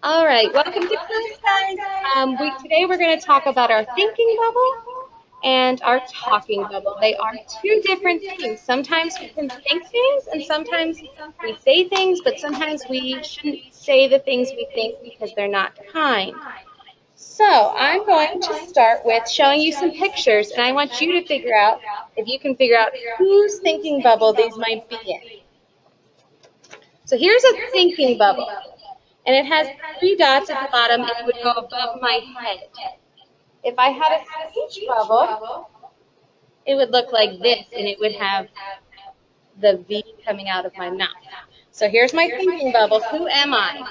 All right, welcome to class, guys. Today we're going to talk about our thinking bubble and our talking bubble. They are two different things. Sometimes we can think things and sometimes we say things, but sometimes we shouldn't say the things we think because they're not kind. So I'm going to start with showing you some pictures, and I want you to figure out if you can figure out whose thinking bubble these might be in. So here's a thinking bubble. And it has 3 dots at the bottom, and it would go above my head. If I had a speech bubble, it would look like this, and it would have the V coming out of my mouth. So here's my thinking bubble. Who am I?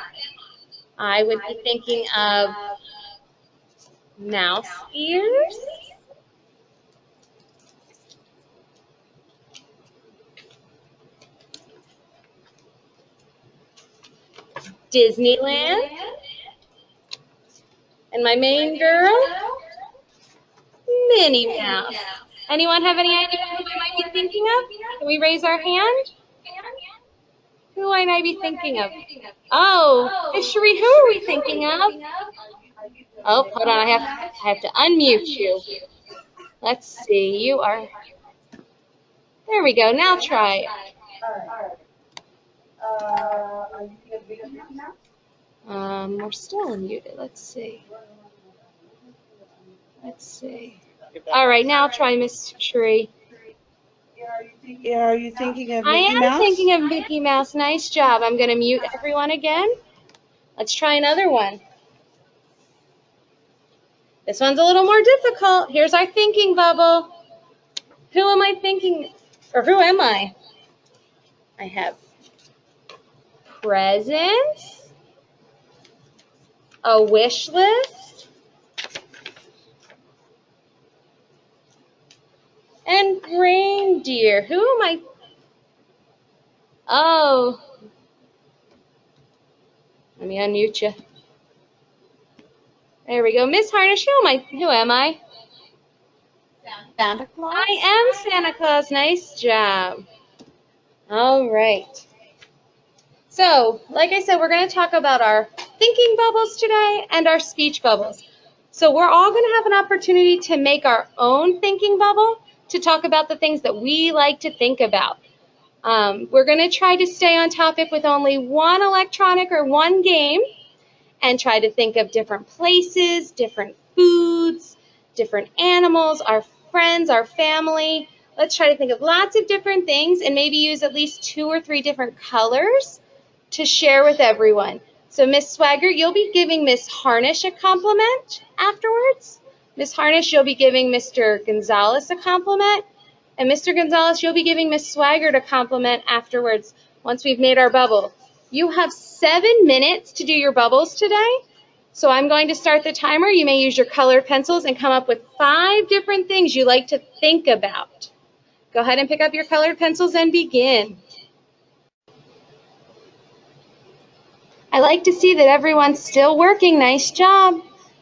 I would be thinking of mouse ears, Disneyland, and my main girl, Minnie Mouse. Anyone have any idea who I might be thinking of? Can we raise our hand? Who might I be thinking of? Oh, Fishery, who are we thinking of? Oh, hold on, I have to unmute you. Let's see, you are, there we go, now try it. We're still unmuted, let's see. All right, now try Miss Tree. Are you thinking of Mickey Mouse? I am thinking of Mickey Mouse. Nice job. I'm going to mute everyone again. Let's try another one. This one's a little more difficult. Here's our thinking bubble. Who am I thinking, or who am I? I have presents, a wish list, and reindeer. Who am I? Oh, let me unmute you. There we go. Miss Harnish, who am I? Santa Claus? I am Santa Claus. Nice job. All right. So, like I said, we're going to talk about our thinking bubbles today and our speech bubbles. So we're all going to have an opportunity to make our own thinking bubble to talk about the things that we like to think about. We're going to try to stay on topic with only one electronic or one game and try to think of different places, different foods, different animals, our friends, our family. Let's try to think of lots of different things and maybe use at least 2 or 3 different colors to share with everyone. So Miss Swaggart, you'll be giving Miss Harnish a compliment afterwards. Miss Harnish, you'll be giving Mr. Gonzalez a compliment. And Mr. Gonzalez, you'll be giving Miss Swaggart a compliment afterwards once we've made our bubble. You have 7 minutes to do your bubbles today. So I'm going to start the timer. You may use your colored pencils and come up with 5 different things you like to think about. Go ahead and pick up your colored pencils and begin. I like to see that everyone's still working. Nice job.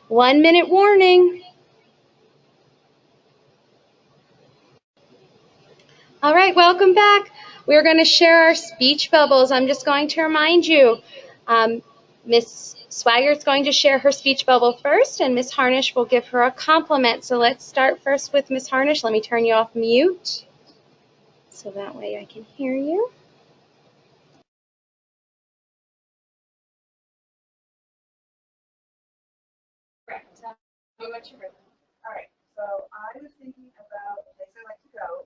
1 minute warning. All right, welcome back. We're going to share our speech bubbles. I'm just going to remind you, Miss Swaggart's going to share her speech bubble first, and Miss Harnish will give her a compliment. So let's start first with Miss Harnish. Let me turn you off mute, so that way I can hear you. All right, so I was thinking about a place I like to go,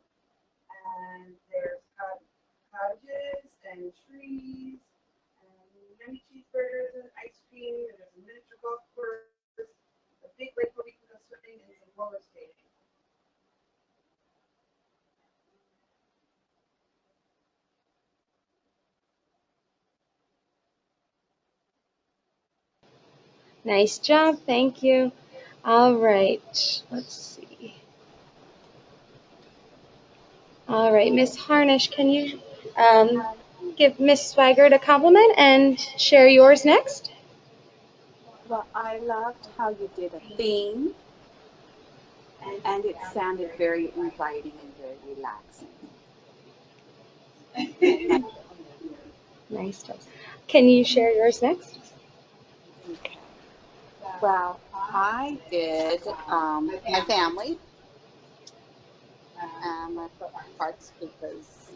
and there's cottages and trees and yummy cheeseburgers and ice cream, and there's a miniature golf course, a big lake where we can go swimming, and some roller skating. Nice job, thank you. All right, let's see. All right, Miss Harnish, can you give Miss Swaggart a compliment and share yours next? Well, I loved how you did a theme, and it sounded very inviting and very relaxing. Nice job. Can you share yours next? Well, I did my family, my parts because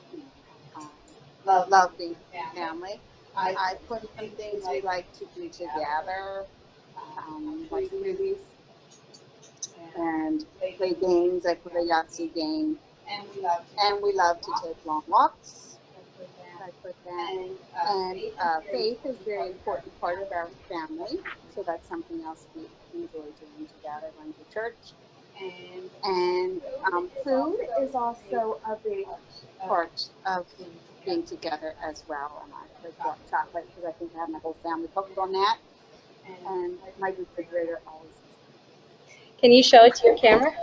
love being family. I put some things we like to do together, watch movies and play games. I put a Yahtzee game, and we love to take long walks. I put that. And faith is a very important part of our family, so that's something else we enjoy doing together, going to church. And food is also a big part of being together as well. And I like dark chocolate because I think I have my whole family focused on that. And my refrigerator always. Can you show it to your camera?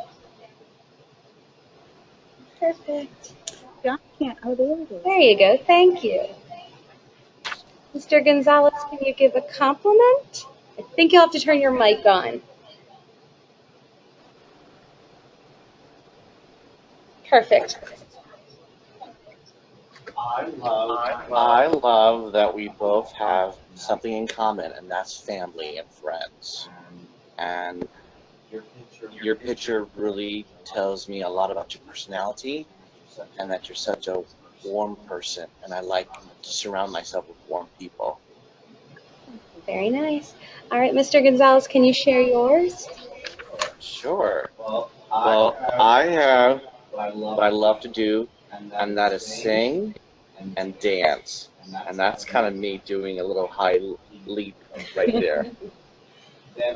Perfect. Yeah, I can't. Oh, there it is. There you go. Thank you. Mr. Gonzalez, can you give a compliment? I think you'll have to turn your mic on. Perfect. I love that we both have something in common, and that's family and friends. And your picture really tells me a lot about your personality, and that you're such a warm person, and I like to surround myself with warm people. Very nice. All right, Mr. Gonzalez, can you share yours? Sure. Well, I have what I love to do, and that is sing and dance. And that's kind of me doing a little high leap right there.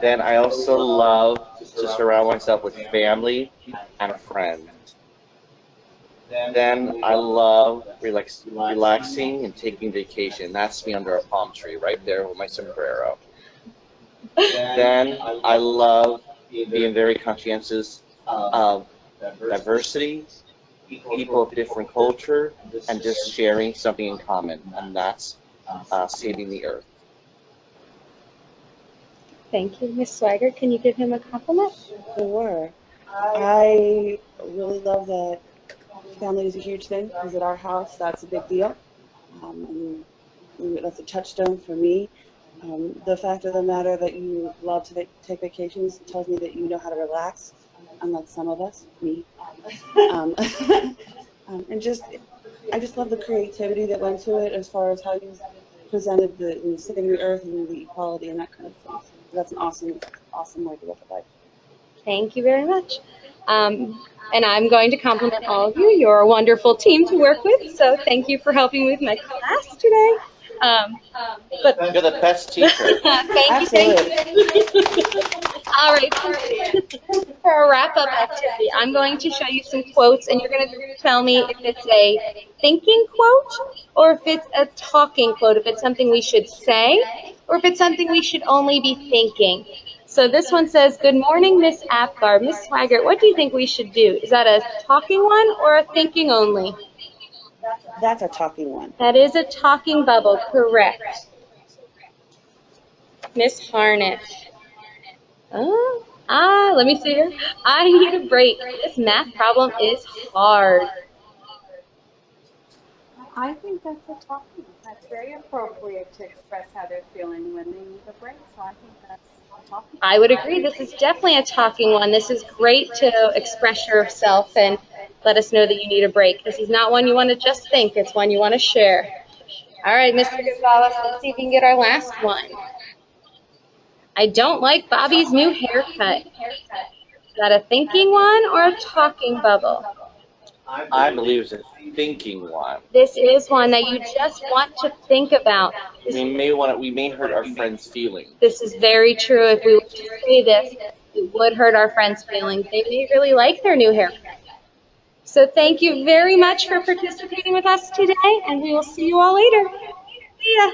Then I also love to surround myself with family and friends. Then I love relaxing and taking vacation. That's me under a palm tree right there with my sombrero. Then I love being very conscientious of diversity, people of different culture, and just sharing something in common, and that's saving the earth. Thank you. Miss Swagger, can you give him a compliment? Sure. I really love that family is a huge thing because at our house that's a big deal. And that's a touchstone for me. The fact of the matter that you love to take vacations tells me that you know how to relax, unlike some of us, me. And I just love the creativity that went to it as far as how you presented the saving the earth and the equality and that kind of thing. That's an awesome way to look at life. Thank you very much. And I'm going to compliment all of you. You're a wonderful team to work with, so thank you for helping with my class today. But You're the best teacher. thank you. All right, for a wrap-up activity, I'm going to show you some quotes, and you're going to tell me if it's a thinking quote or if it's a talking quote, if it's something we should say or if it's something we should only be thinking. So this one says, "Good morning, Miss Apgar. Miss Swaggart, what do you think we should do? Is that a talking one or a thinking only?" That's a talking one. That is a talking bubble, correct. Miss Harnish. Let me see here. "I need a break. This math problem is hard." I think that's a talking. That's very appropriate to express how they're feeling when they need a break. So I think that's a talking. I would agree. This is definitely a talking one. This is great to express yourself and let us know that you need a break. This is not one you want to just think. It's one you want to share. All right, Mr. Gonzalez, let's see if we can get our last one. "I don't like Bobby's new haircut." Is that a thinking one or a talking bubble? I believe it's a thinking one. This is one that you just want to think about. We may hurt our friends' feelings. This is very true. If we were to say this, it would hurt our friends' feelings. They may really like their new haircut. So thank you very much for participating with us today, and we will see you all later. See ya.